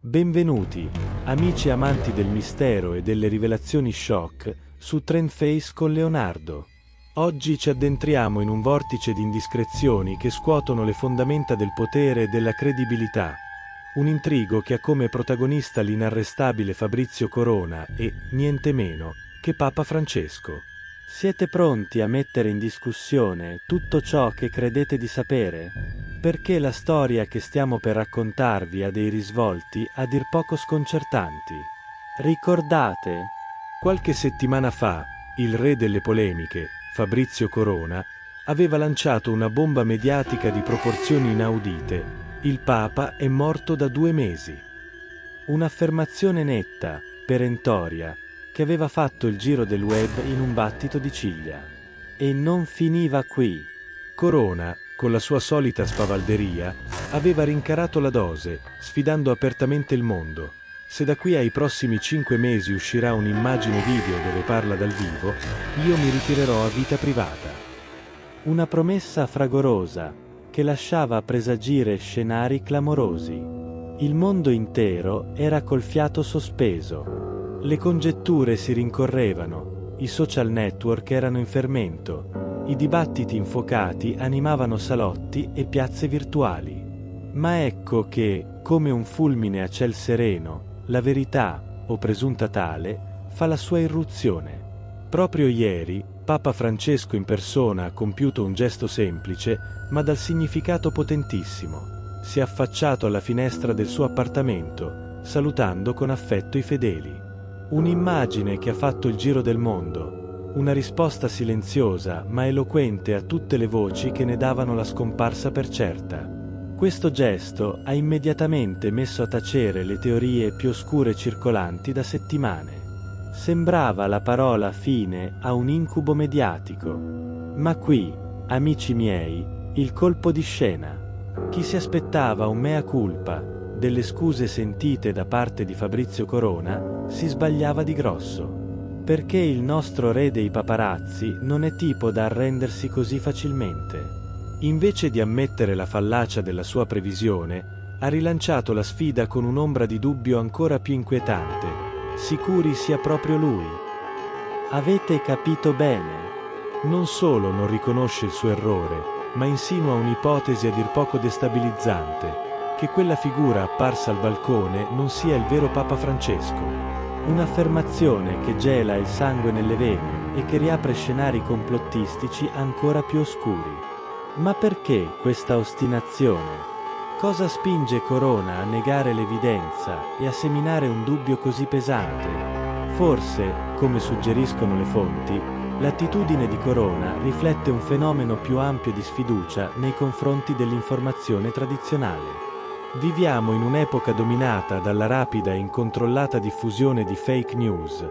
Benvenuti, amici amanti del mistero e delle rivelazioni shock, su Trendface con Leonardo. Oggi ci addentriamo in un vortice di indiscrezioni che scuotono le fondamenta del potere e della credibilità. Un intrigo che ha come protagonista l'inarrestabile Fabrizio Corona e, niente meno, che Papa Francesco. Siete pronti a mettere in discussione tutto ciò che credete di sapere? Perché la storia che stiamo per raccontarvi ha dei risvolti a dir poco sconcertanti. Ricordate? Qualche settimana fa, il re delle polemiche, Fabrizio Corona, aveva lanciato una bomba mediatica di proporzioni inaudite. Il Papa è morto da 2 mesi. Un'affermazione netta, perentoria, che aveva fatto il giro del web in un battito di ciglia. E non finiva qui. Corona, con la sua solita spavalderia, aveva rincarato la dose, sfidando apertamente il mondo. Se da qui ai prossimi 5 mesi uscirà un'immagine video dove parla dal vivo, io mi ritirerò a vita privata. Una promessa fragorosa, che lasciava presagire scenari clamorosi. Il mondo intero era col fiato sospeso. Le congetture si rincorrevano, i social network erano in fermento. I dibattiti infuocati animavano salotti e piazze virtuali. Ma ecco che, come un fulmine a ciel sereno, la verità, o presunta tale, fa la sua irruzione. Proprio ieri, Papa Francesco in persona ha compiuto un gesto semplice, ma dal significato potentissimo. Si è affacciato alla finestra del suo appartamento, salutando con affetto i fedeli. Un'immagine che ha fatto il giro del mondo. Una risposta silenziosa ma eloquente a tutte le voci che ne davano la scomparsa per certa. Questo gesto ha immediatamente messo a tacere le teorie più oscure circolanti da settimane. Sembrava la parola fine a un incubo mediatico. Ma qui, amici miei, il colpo di scena. Chi si aspettava un mea culpa, delle scuse sentite da parte di Fabrizio Corona, si sbagliava di grosso. Perché il nostro re dei paparazzi non è tipo da arrendersi così facilmente. Invece di ammettere la fallacia della sua previsione, ha rilanciato la sfida con un'ombra di dubbio ancora più inquietante, sicuri sia proprio lui. Avete capito bene. Non solo non riconosce il suo errore, ma insinua un'ipotesi a dir poco destabilizzante, che quella figura apparsa al balcone non sia il vero Papa Francesco. Un'affermazione che gela il sangue nelle vene e che riapre scenari complottistici ancora più oscuri. Ma perché questa ostinazione? Cosa spinge Corona a negare l'evidenza e a seminare un dubbio così pesante? Forse, come suggeriscono le fonti, l'attitudine di Corona riflette un fenomeno più ampio di sfiducia nei confronti dell'informazione tradizionale. Viviamo in un'epoca dominata dalla rapida e incontrollata diffusione di fake news,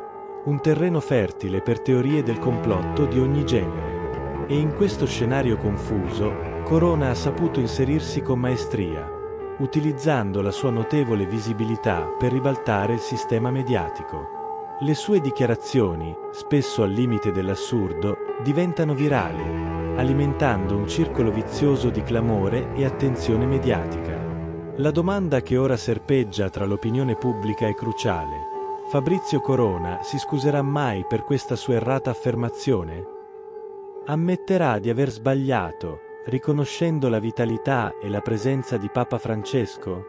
un terreno fertile per teorie del complotto di ogni genere. E in questo scenario confuso, Corona ha saputo inserirsi con maestria, utilizzando la sua notevole visibilità per ribaltare il sistema mediatico. Le sue dichiarazioni, spesso al limite dell'assurdo, diventano virali, alimentando un circolo vizioso di clamore e attenzione mediatica. La domanda che ora serpeggia tra l'opinione pubblica è cruciale. Fabrizio Corona si scuserà mai per questa sua errata affermazione? Ammetterà di aver sbagliato, riconoscendo la vitalità e la presenza di Papa Francesco?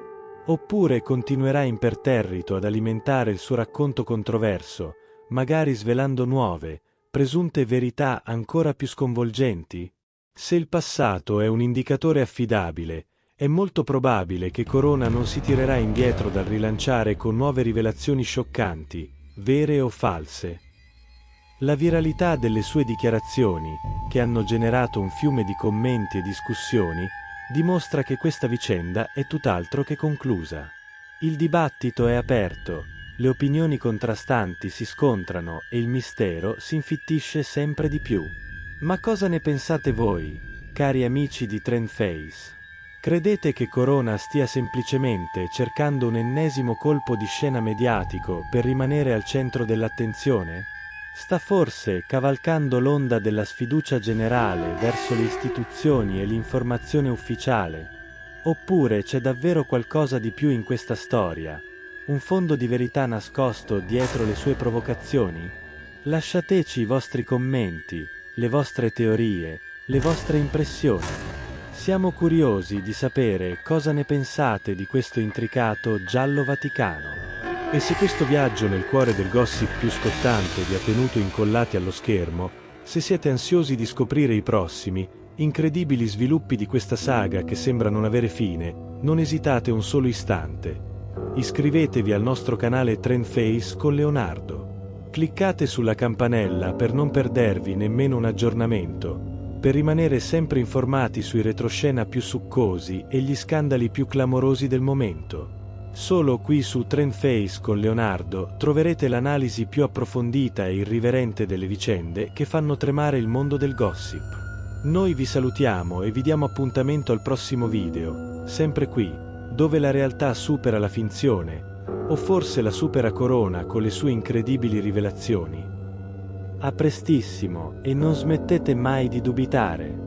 Oppure continuerà imperterrito ad alimentare il suo racconto controverso, magari svelando nuove, presunte verità ancora più sconvolgenti? Se il passato è un indicatore affidabile, è molto probabile che Corona non si tirerà indietro dal rilanciare con nuove rivelazioni scioccanti, vere o false. La viralità delle sue dichiarazioni, che hanno generato un fiume di commenti e discussioni, dimostra che questa vicenda è tutt'altro che conclusa. Il dibattito è aperto, le opinioni contrastanti si scontrano e il mistero si infittisce sempre di più. Ma cosa ne pensate voi, cari amici di Trendface? Credete che Corona stia semplicemente cercando un ennesimo colpo di scena mediatico per rimanere al centro dell'attenzione? Sta forse cavalcando l'onda della sfiducia generale verso le istituzioni e l'informazione ufficiale? Oppure c'è davvero qualcosa di più in questa storia, Un fondo di verità nascosto dietro le sue provocazioni? Lasciateci i vostri commenti, le vostre teorie, le vostre impressioni. Siamo curiosi di sapere cosa ne pensate di questo intricato giallo vaticano. E se questo viaggio nel cuore del gossip più scottante vi ha tenuto incollati allo schermo, se siete ansiosi di scoprire i prossimi, incredibili sviluppi di questa saga che sembra non avere fine, non esitate un solo istante. Iscrivetevi al nostro canale Trendface con Leonardo. Cliccate sulla campanella per non perdervi nemmeno un aggiornamento, per rimanere sempre informati sui retroscena più succosi e gli scandali più clamorosi del momento. Solo qui su Trendface con Leonardo troverete l'analisi più approfondita e irriverente delle vicende che fanno tremare il mondo del gossip. Noi vi salutiamo e vi diamo appuntamento al prossimo video, sempre qui, dove la realtà supera la finzione, o forse la supera Corona con le sue incredibili rivelazioni. A prestissimo e non smettete mai di dubitare.